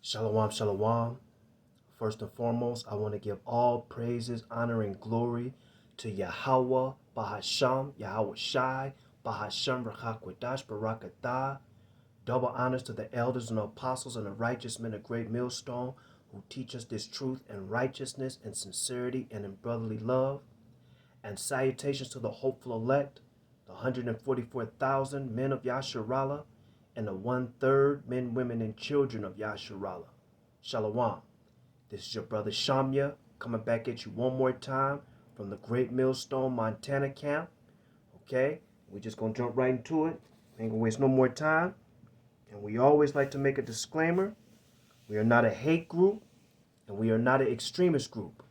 Shalom, shalom. First and foremost, I want to give all praises, honor, and glory to Yahweh, Bahasham, Yahweh Shai, Bahasham, Rachakwadash, Barakatah. Double honors to the elders and apostles and the righteous men of Great Millstone who teach us this truth and righteousness and sincerity and in brotherly love. And salutations to the hopeful elect, the 144,000 men of Yasharallah, and the 1/3 men, women, and children of Yasharallah. Shalom. This is your brother Shamya coming back at you one more time from the Great Millstone, Montana camp. Okay, we're just going to jump right into it. Ain't going to waste no more time. And we always like to make a disclaimer. We are not a hate group, and we are not an extremist group.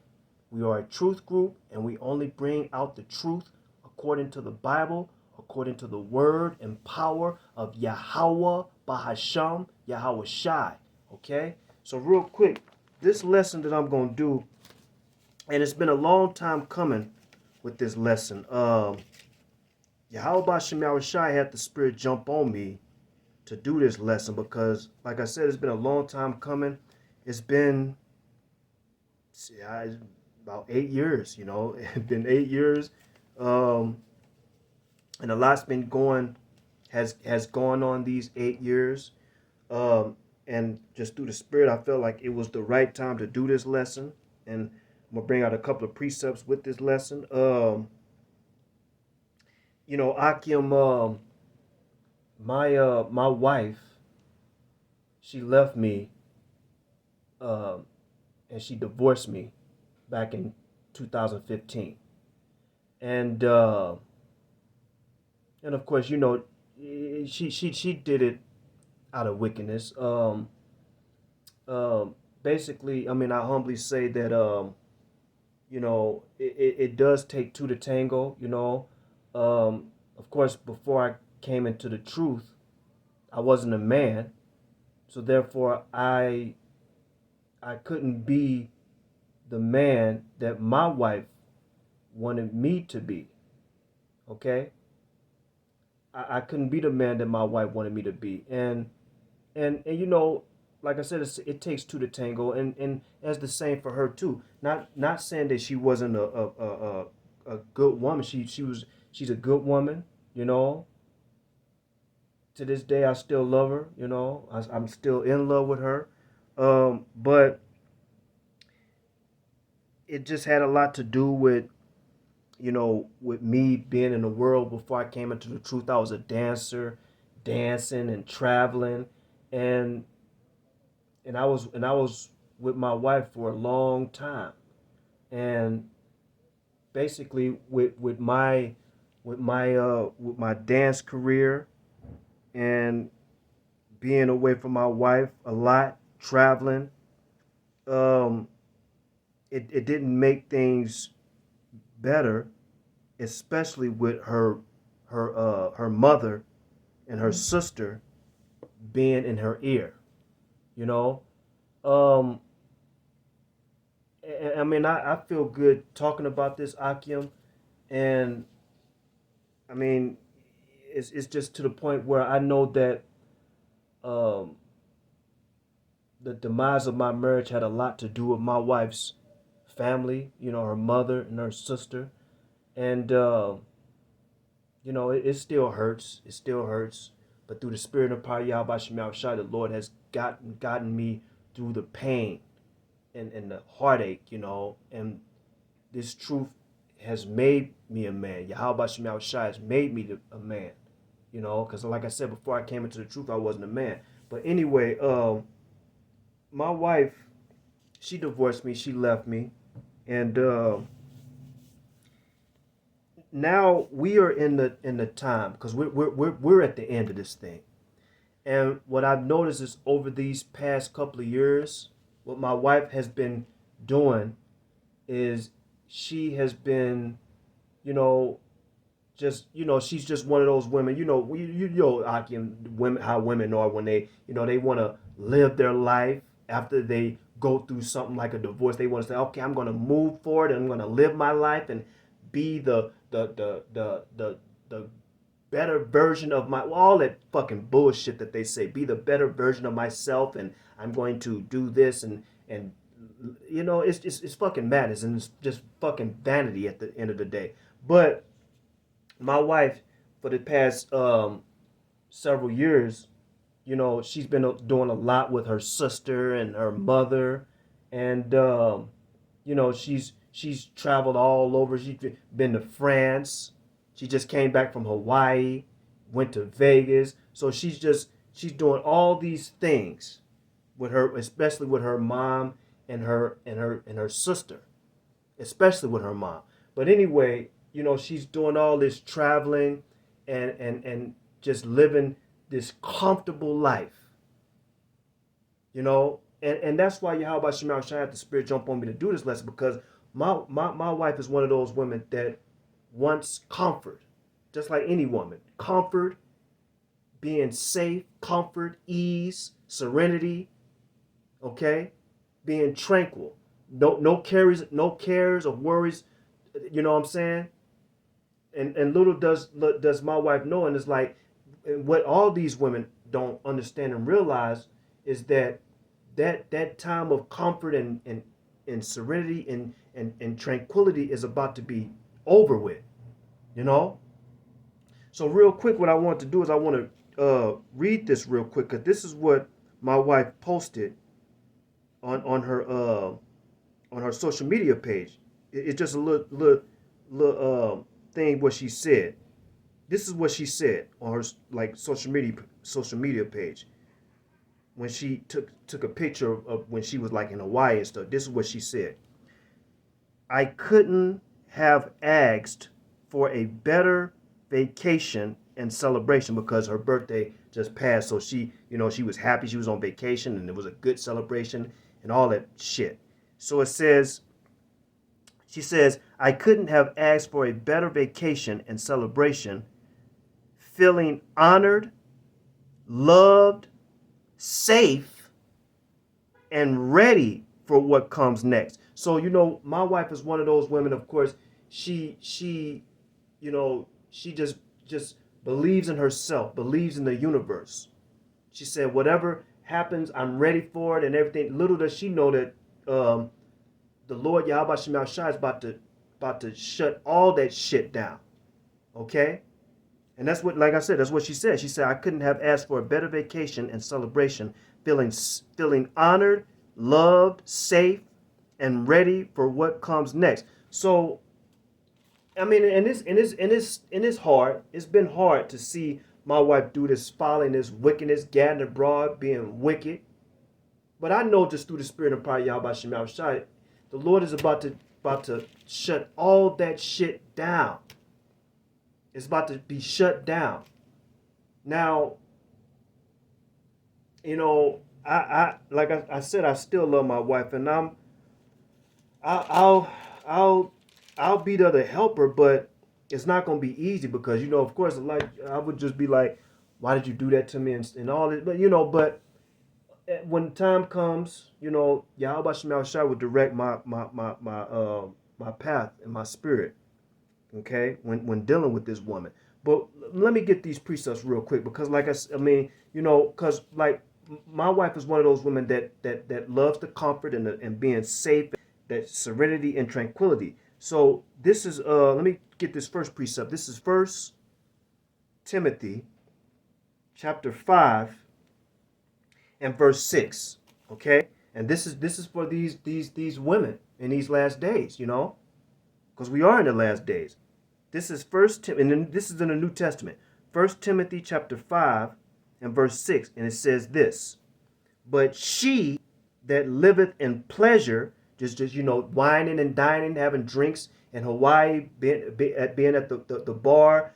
We are a truth group, and we only bring out the truth according to the Bible, according to the word and power of Yahweh, Bahasham, Yahweh Shai. Okay? So real quick, this lesson that I'm going to do, and it's been a long time coming with this lesson. Yahweh Bahasham, Yahweh Shai had the Spirit jump on me to do this lesson because, like I said, it's been a long time coming. It's been about 8 years, It's been 8 years. And a lot's been has gone on these 8 years. And just through the Spirit, I felt like it was the right time to do this lesson. And I'm going to bring out a couple of precepts with this lesson. Akim, my wife, she left me, and she divorced me back in 2015. And of course, she did it out of wickedness. Basically, I mean, I humbly say that it does take two to tango. Of course, before I came into the truth, I wasn't a man, so therefore I couldn't be the man that my wife wanted me to be. Okay? I couldn't be the man that my wife wanted me to be. And like I said, it takes two to tango, and as the same for her too. Not saying that she wasn't a good woman. She's a good woman, To this day I still love her, I'm still in love with her. But it just had a lot to do with with me being in the world before I came into the truth. I was a dancer, dancing and traveling, and I was with my wife for a long time, and basically with my dance career and being away from my wife a lot, traveling, um, it didn't make things better, especially with her mother and her sister being in her ear, you know. Um, I mean, I feel good talking about this, Akim, and I mean, it's just to the point where I know that um, the demise of my marriage had a lot to do with my wife's family, her mother and her sister, and it still hurts. It still hurts. But through the spirit of power, Yahweh Shemel Shai, the Lord has gotten me through the pain and the heartache, and this truth has made me a man. Yahweh Shemel Shai has made me a man, because like I said, before I came into the truth, I wasn't a man. But anyway, my wife, she divorced me. She left me. And now we are in the time, because we're at the end of this thing. And what I've noticed is over these past couple of years, what my wife has been doing is she has been, you know, she's just one of those women, Aki, women, how women are when they want to live their life after they go through something like a divorce. They want to say, okay, I'm going to move forward and I'm going to live my life and be the better version of all that fucking bullshit that they say, be the better version of myself, and I'm going to do this, and it's fucking madness, and it's just fucking vanity at the end of the day. But my wife, for the past several years, she's been doing a lot with her sister and her mother, and she's traveled all over. She's been to France. She just came back from Hawaii, went to Vegas. So she's doing all these things with her, especially with her mom and her sister, especially with her mom. But anyway, she's doing all this traveling and just living this comfortable life, and that's why Yahweh Shemar Shai had the Spirit jump on me to do this lesson, because my wife is one of those women that wants comfort, just like any woman. Comfort, being safe, comfort, ease, serenity, okay? Being tranquil. No cares or worries, you know what I'm saying? And little does my wife know, and it's like, what all these women don't understand and realize is that time of comfort and serenity and tranquility is about to be over with, you know. So real quick, what I want to do is I want to read this real quick, because this is what my wife posted on her social media page. It's just a little thing what she said. This is what she said on her social media page when she took a picture of when she was like in Hawaii and stuff. This is what she said: I couldn't have asked for a better vacation and celebration, because her birthday just passed. So she was happy she was on vacation, and it was a good celebration and all that shit. So she says, I couldn't have asked for a better vacation and celebration, feeling honored, loved, safe, and ready for what comes next. So, my wife is one of those women, of course. She just believes in herself, believes in the universe. She said, whatever happens, I'm ready for it and everything. Little does she know that the Lord Yahweh Shemel Shai is about to shut all that shit down. Okay? And that's what, like I said, that's what she said. She said, I couldn't have asked for a better vacation and celebration, feeling honored, loved, safe, and ready for what comes next. So, I mean, and it's hard. It's been hard to see my wife do this, following this wickedness, gathering abroad, being wicked. But I know, just through the Spirit of power, Yahweh Shemel Shai, the Lord is about to shut all that shit down. It's about to be shut down. Now, I like I said, I still love my wife, and I'll I'll be there to help her, but it's not gonna be easy, because of course, like, I would just be like, why did you do that to me, and all this, but when time comes, Yahweh Shemel Shai will direct my path and my spirit. Okay, when dealing with this woman. But let me get these precepts real quick, because like I mean, because like my wife is one of those women that loves the comfort and being safe, that serenity and tranquility. So this is let me get this first precept. This is First Timothy chapter 5 and verse 6. Okay, and this is for these women in these last days, because we are in the last days. This is and this is in the New Testament. First Timothy chapter 5 and verse 6, and it says this: But she that liveth in pleasure, just whining and dining, having drinks in Hawaii, being at the bar,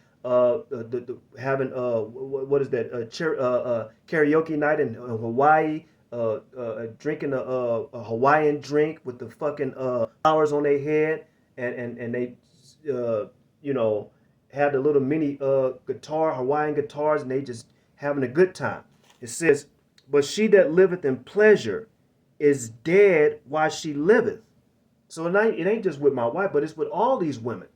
having what is that, karaoke night in Hawaii, drinking a Hawaiian drink with the fucking flowers on their head, and they had the little mini Hawaiian guitars, and they just having a good time. It says, but she that liveth in pleasure is dead while she liveth. So it ain't just with my wife, but it's with all these women.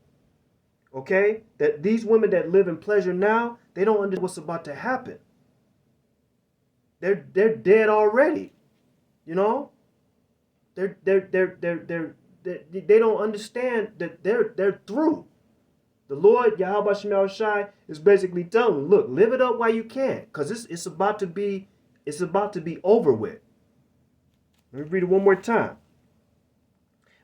Okay? That these women that live in pleasure now, they don't understand what's about to happen. They're dead already. You know? They don't understand that they're through. The Lord Yahweh Shemel Shai is basically telling them, look, live it up while you can, because it's about to be over with. Let me read it one more time.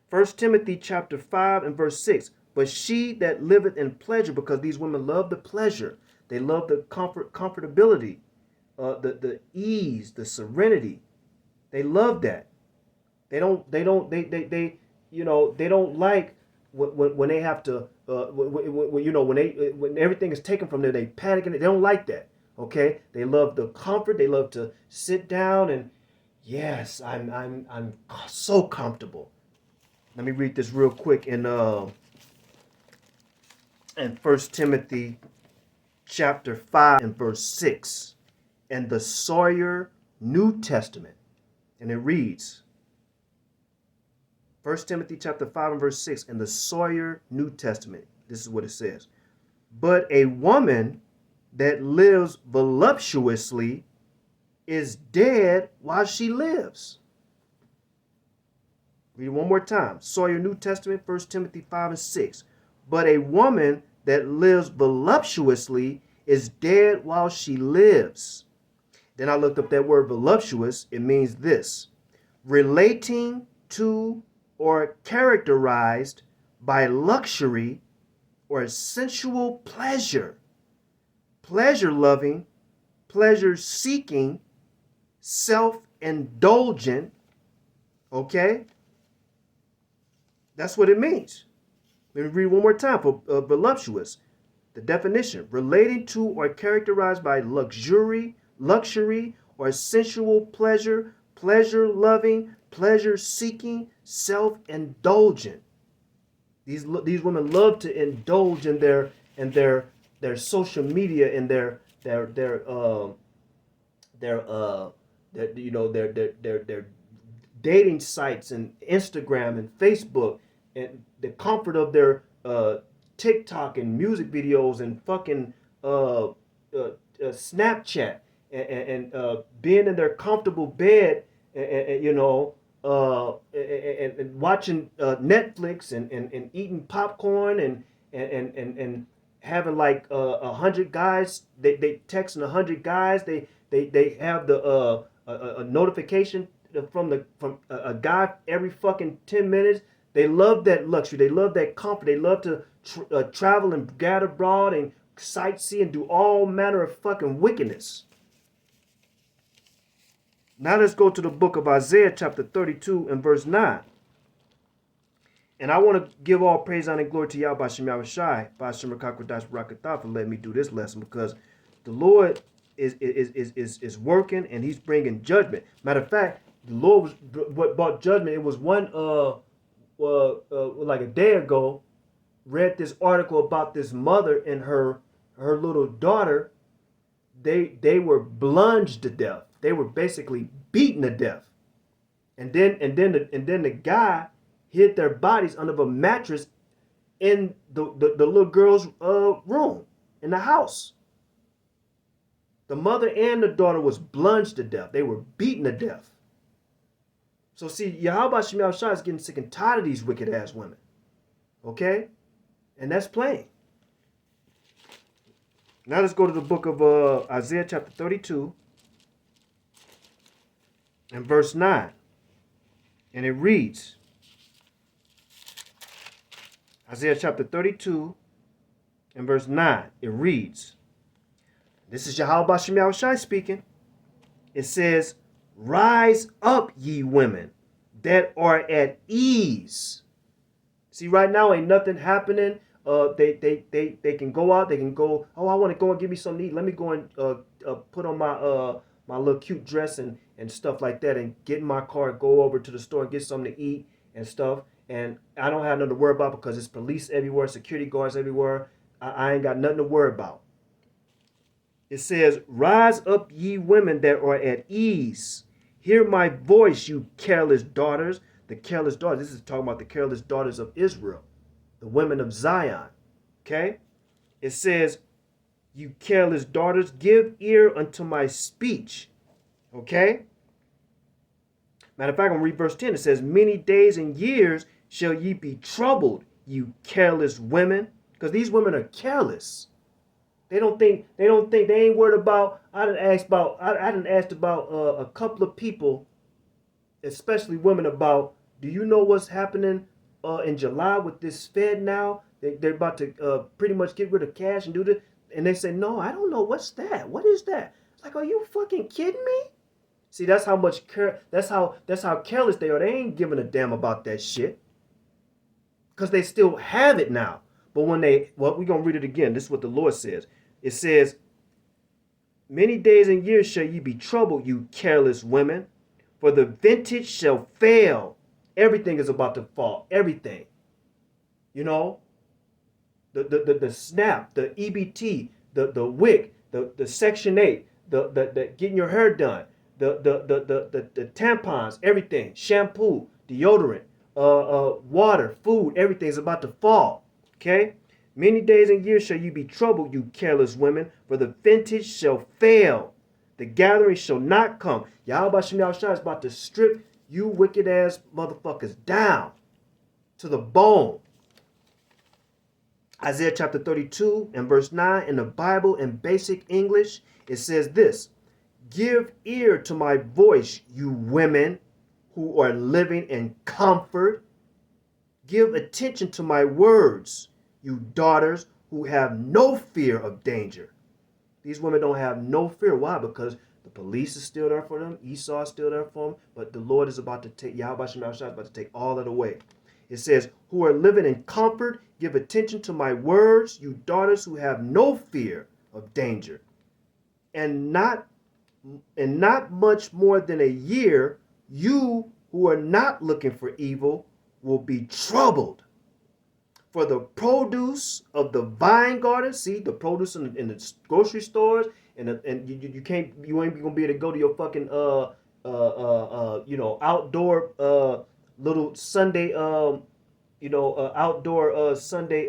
1 Timothy chapter 5 and verse 6. But she that liveth in pleasure, because these women love the pleasure, they love the comfortability, the ease, the serenity. They love that. They don't like when they have to, when everything is taken from them, they panic and they don't like that. Okay, they love the comfort. They love to sit down and, yes, I'm so comfortable. Let me read this real quick in 1 Timothy chapter 5 and verse 6 and the Sawyer New Testament. And it reads, 1 Timothy chapter 5 and verse 6 in the Sawyer New Testament. This is what it says. But a woman that lives voluptuously is dead while she lives. Read it one more time. Sawyer New Testament, 1 Timothy 5 and 6. But a woman that lives voluptuously is dead while she lives. Then I looked up that word voluptuous. It means this: relating to or characterized by luxury or sensual pleasure, pleasure-loving, pleasure-seeking, self-indulgent. Okay? That's what it means. Let me read one more time for voluptuous. The definition: relating to or characterized by luxury, or sensual pleasure, pleasure-loving, pleasure-seeking, self-indulgent. These women love to indulge in their social media and their dating sites and Instagram and Facebook, and the comfort of their TikTok and music videos and fucking Snapchat and being in their comfortable bed and watching Netflix and eating popcorn and having like 100 guys. They texting 100 guys. They have the a notification from a guy every fucking 10 minutes. They love that luxury. They love that comfort. They love to travel and gather abroad and sightsee and do all manner of fucking wickedness. Now let's go to the book of Isaiah chapter 32 and verse 9. And I want to give all praise, honor, and glory to Yahweh Shem Yahushai, Ba'ashem Rakakwadash Barakatah, for letting me do this lesson, because the Lord is working and he's bringing judgment. Matter of fact, the Lord was what brought judgment. It was one like a day ago, read this article about this mother and her little daughter. They were plunged to death. They were basically beaten to death. And then the guy hid their bodies under a mattress in the little girl's room in the house. The mother and the daughter was plunged to death. They were beaten to death. So see, Yahweh Shem Shai is getting sick and tired of these wicked ass women. Okay? And that's plain. Now let's go to the book of Isaiah chapter 32 and verse 9. And it reads, Isaiah chapter 32 and verse 9. It reads, this is Yahweh Shem Shai speaking. It says, rise up, ye women that are at ease. See, right now ain't nothing happening. They can go out. They can go. Oh, I want to go and give me something to eat. Let me go and put on my little cute dress and stuff like that, and get in my car and go over to the store and get something to eat and stuff. And I don't have nothing to worry about because it's police everywhere, security guards everywhere. I ain't got nothing to worry about. It says, rise up, ye women that are at ease. Hear my voice, you careless daughters. The careless daughters. This is talking about the careless daughters of Israel, the women of Zion. Okay? It says, you careless daughters, give ear unto my speech. Okay? Matter of fact, I'm going to read verse 10. It says, many days and years shall ye be troubled, you careless women. Because these women are careless. They ain't worried about, I done asked about a couple of people, especially women, about, do you know what's happening in July with this Fed now? They're about to pretty much get rid of cash and do this. And they say, no, I don't know. What's that? What is that? It's like, are you fucking kidding me? See, that's how much that's how careless they are. They ain't giving a damn about that shit. Because they still have it now. But when we're gonna read it again. This is what the Lord says. It says, many days and years shall ye be troubled, you careless women, for the vintage shall fail. Everything is about to fall. Everything. You know, the SNAP, the EBT, the WIC, the Section 8, the getting your hair done, the tampons, everything, shampoo, deodorant, water, food, everything is about to fall. Okay? Many days and years shall you be troubled, you careless women, for the vintage shall fail. The gathering shall not come. Yahweh Shem Yahushua is about to strip you wicked ass motherfuckers down to the bone. Isaiah chapter 32 and verse 9 in the Bible in basic English, it says this: give ear to my voice, you women who are living in comfort. Give attention to my words, you daughters who have no fear of danger. These women don't have no fear. Why? Because the police is still there for them. Esau is still there for them. But the Lord is about to take, Yahweh Shem Yahushua is about to take all that away. It says, who are living in comfort, give attention to my words, you daughters who have no fear of danger. And not much more than a year, you who are not looking for evil will be troubled. For the produce of the vine garden, see the produce in the grocery stores, and you ain't gonna be able to go to your fucking outdoor little Sunday outdoor Sunday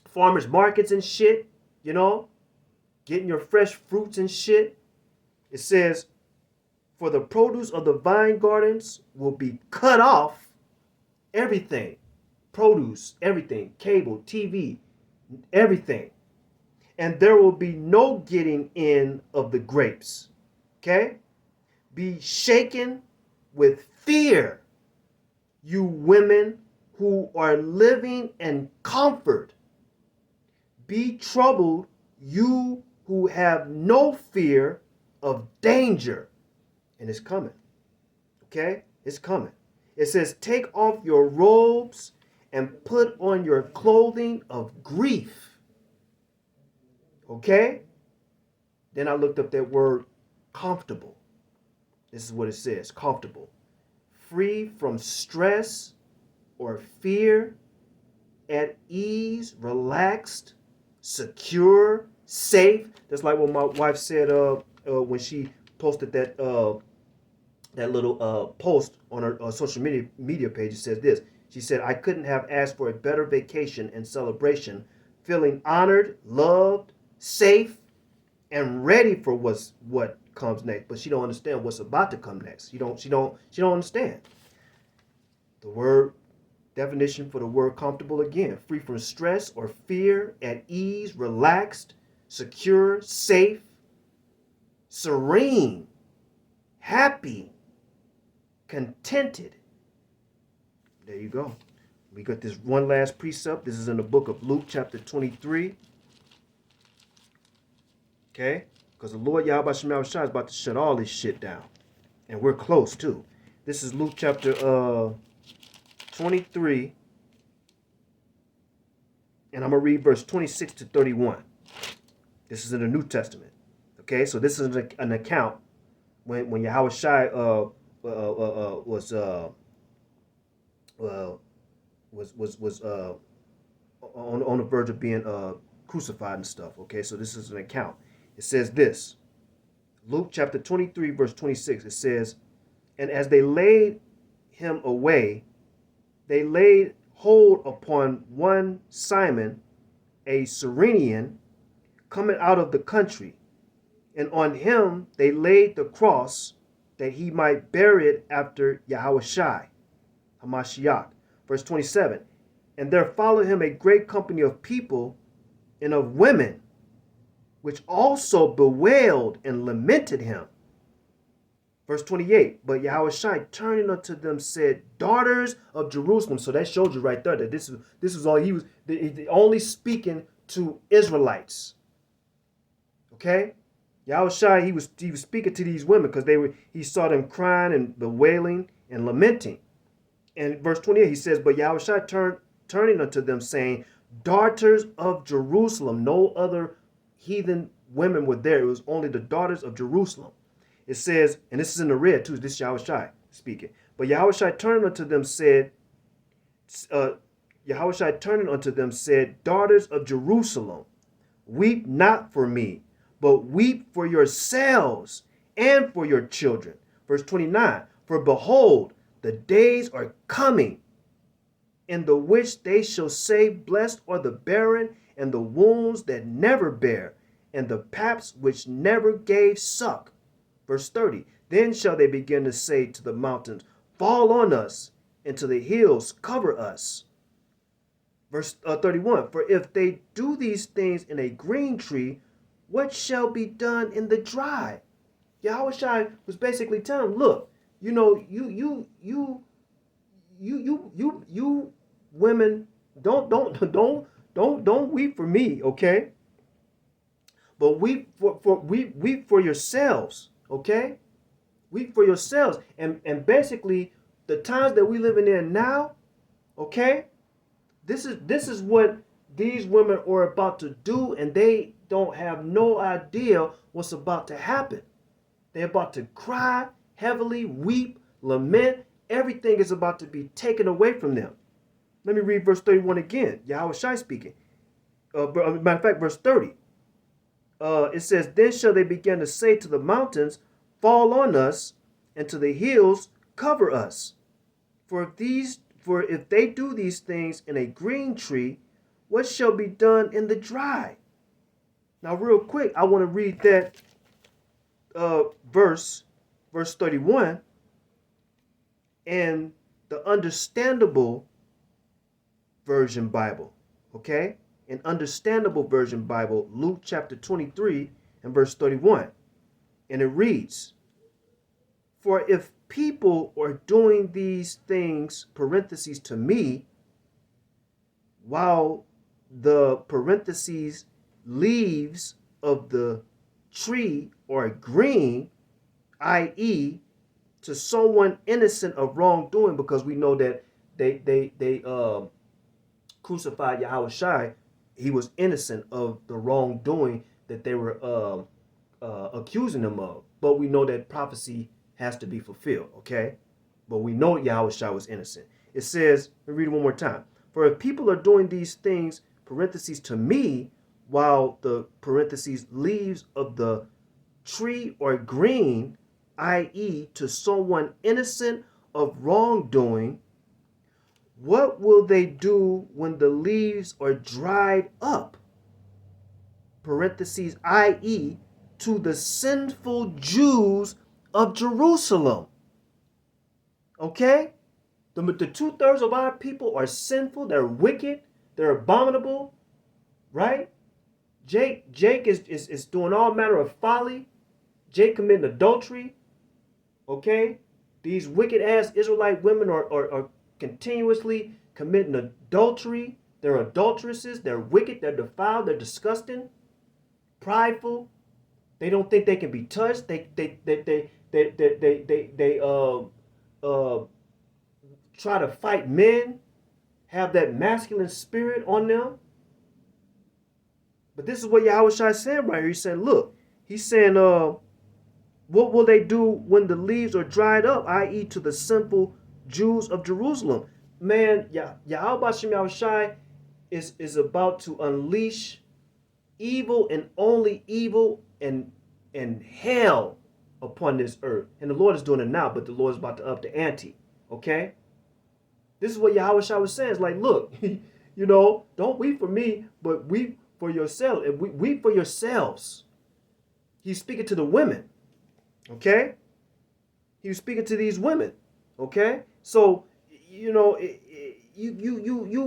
farmers markets and shit, getting your fresh fruits and shit. It says, for the produce of the vine gardens will be cut off. Everything. Produce, everything. Cable, TV, everything. And there will be no getting in of the grapes. Okay? Be shaken with fear, you women who are living in comfort. Be troubled, you who have no fear of danger. And it's coming. Okay? It's coming. It says, take off your robes and put on your clothing of grief. Okay? Then I looked up that word comfortable. This is what it says, comfortable. Free from stress or fear, at ease, relaxed, secure, safe. That's like what my wife said when she posted that little post on her social media page. It says this. She said, I couldn't have asked for a better vacation and celebration, feeling honored, loved, safe, and ready for what comes next. But she don't understand what's about to come next. She don't understand. The word definition for the word comfortable again: free from stress or fear, at ease, relaxed, secure, safe, serene, happy, contented. There you go. We got this one last precept. This is in the book of Luke chapter 23. Okay? Because the Lord Yahweh Shem Yahushua is about to shut all this shit down. And we're close too. This is Luke chapter 23. And I'm going to read verse 26 to 31. This is in the New Testament. Okay? So this is an account when Yahweh Shai was on the verge of being crucified and stuff. Okay, so this is an account. It says this, Luke chapter 23 verse 26. It says, and as they laid him away, they laid hold upon one Simon, a Cyrenian, coming out of the country, and on him they laid the cross that he might bury it after Yahushai, Hamashiach. Verse 27, and there followed him a great company of people and of women, which also bewailed and lamented him. Verse 28, but Yahushai turning unto them said, daughters of Jerusalem. So that showed you right there that this is all he was only speaking to Israelites. Okay? Yahushai, he was speaking to these women because he saw them crying and bewailing and lamenting. And verse 28, he says, but Yahushua turning unto them, saying, daughters of Jerusalem. No other heathen women were there. It was only the daughters of Jerusalem. It says, and this is in the red too, this is Yahushua speaking. But Yahushua turning unto them said, daughters of Jerusalem, weep not for me, but weep for yourselves and for your children. Verse 29, for behold, the days are coming, in the which they shall say, blessed are the barren, and the wombs that never bare, and the paps which never gave suck. Verse 30, then shall they begin to say to the mountains, fall on us, and to the hills cover us. Verse 31, for if they do these things in a green tree, what shall be done in the dry? Yahushua was basically telling them, look, you know, you women, don't weep for me, okay? But weep for yourselves, okay? Weep for yourselves. And basically the times that we living in now, okay? This is what these women are about to do, and they don't have no idea what's about to happen. They're about to cry heavily, weep, lament. Everything is about to be taken away from them. Let me read verse 31 again. Yahushua speaking. Matter of fact, verse 30. It says, then shall they begin to say to the mountains, fall on us, and to the hills cover us. For if they do these things in a green tree, what shall be done in the dry? Now, real quick, I want to read that verse 31, and the understandable version Bible, okay? An understandable version Bible, Luke chapter 23 and verse 31. And it reads, for if people are doing these things, parentheses, to me, while the parentheses leaves of the tree are green, i.e., to someone innocent of wrongdoing, because we know that they crucified Yahushua. He was innocent of the wrongdoing that they were accusing him of. But we know that prophecy has to be fulfilled, okay? But we know Yahushua was innocent. It says, let me read it one more time. For if people are doing these things, parentheses, to me, while the parentheses leaves of the tree are green, i.e., to someone innocent of wrongdoing, what will they do when the leaves are dried up? Parentheses, i.e., to the sinful Jews of Jerusalem. Okay? The 2/3 of our people are sinful, they're wicked, they're abominable, right? Jake is doing all manner of folly. Jake committing adultery. Okay? These wicked ass Israelite women are continuously committing adultery. They're adulteresses, they're wicked, they're defiled, they're disgusting, prideful. They don't think they can be touched. They try to fight men, have that masculine spirit on them. But this is what Yahushua is saying right here. He's saying, look, he's saying, what will they do when the leaves are dried up, i.e. to the simple Jews of Jerusalem? Man, Yahushua is about to unleash evil and only evil and hell upon this earth. And the Lord is doing it now, but the Lord is about to up the ante. Okay? This is what Yahushua was saying. It's like, look, Don't weep for me, but weep for yourself. And weep for yourselves. He's speaking to the women. Okay? He was speaking to these women. Okay? So, you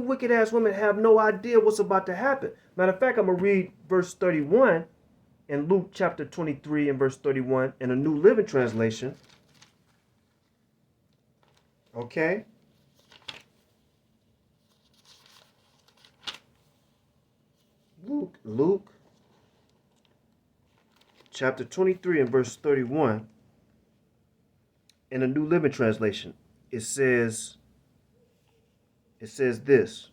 wicked ass women have no idea what's about to happen. Matter of fact, I'm gonna read verse 31 in Luke chapter 23 and verse 31 in a New Living Translation. Okay? Luke chapter 23 and verse 31 in a New Living Translation. It says this.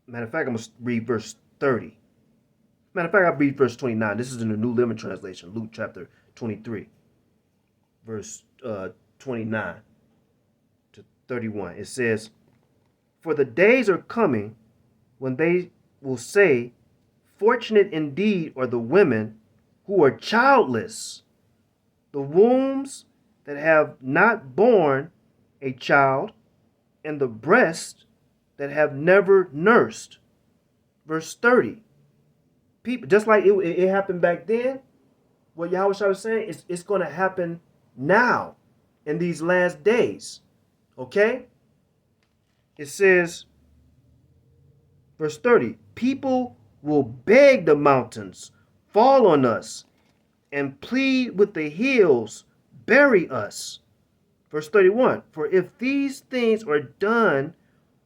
Matter of fact, I'm going to read verse 30. Matter of fact, I'll read verse 29. This is in the New Living Translation, Luke chapter 23, verse 29 to 31. It says, "For the days are coming when they will say, 'Fortunate indeed are the women who are childless, the wombs that have not borne a child, and the breasts that have never nursed.'" Verse 30. People, just like it happened back then, what Yahweh was saying, it's going to happen now in these last days. Okay? It says, verse 30, "People will beg the mountains, 'Fall on us,' and plead with the hills, 'Bury us.'" Verse 31, "For if these things are done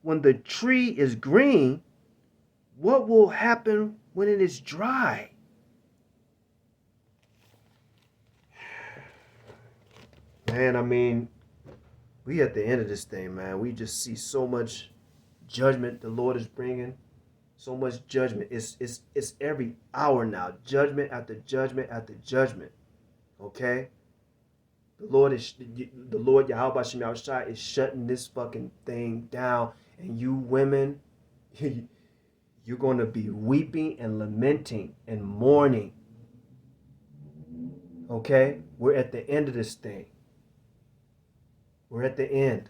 when the tree is green, what will happen when it is dry?" Man, I mean, we at the end of this thing, man. We just see so much judgment the Lord is bringing. So much judgment. It's every hour now. Judgment after judgment after judgment. Okay? The Lord Yahweh Shem Yahushua is shutting this fucking thing down. And you women, you're going to be weeping and lamenting and mourning. Okay? We're at the end of this thing. We're at the end.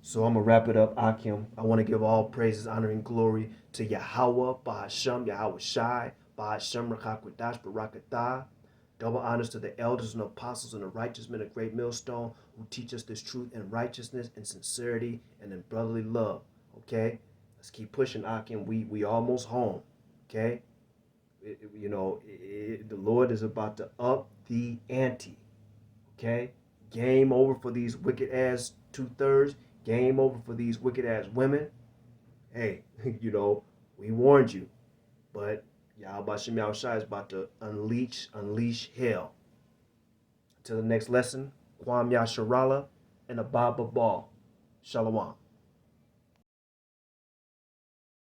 So I'm going to wrap it up, Akim. I want to give all praises, honor, and glory to Yahweh, Bahasham, Yahweh Shai, Bahasham, Rakakwadash, Barakatah. Double honors to the elders and apostles and the righteous men of great millstone who teach us this truth and righteousness and sincerity and in brotherly love. Okay? Let's keep pushing, Akim. We almost home. Okay? The Lord is about to up the ante. Okay? Game over for these wicked ass 2/3. Game over for these wicked ass women. Hey, we warned you. But Yahweh Shem Yahushua is about to unleash hell. Until the next lesson, Kwam Yasharala and Abba Ball. Shalom.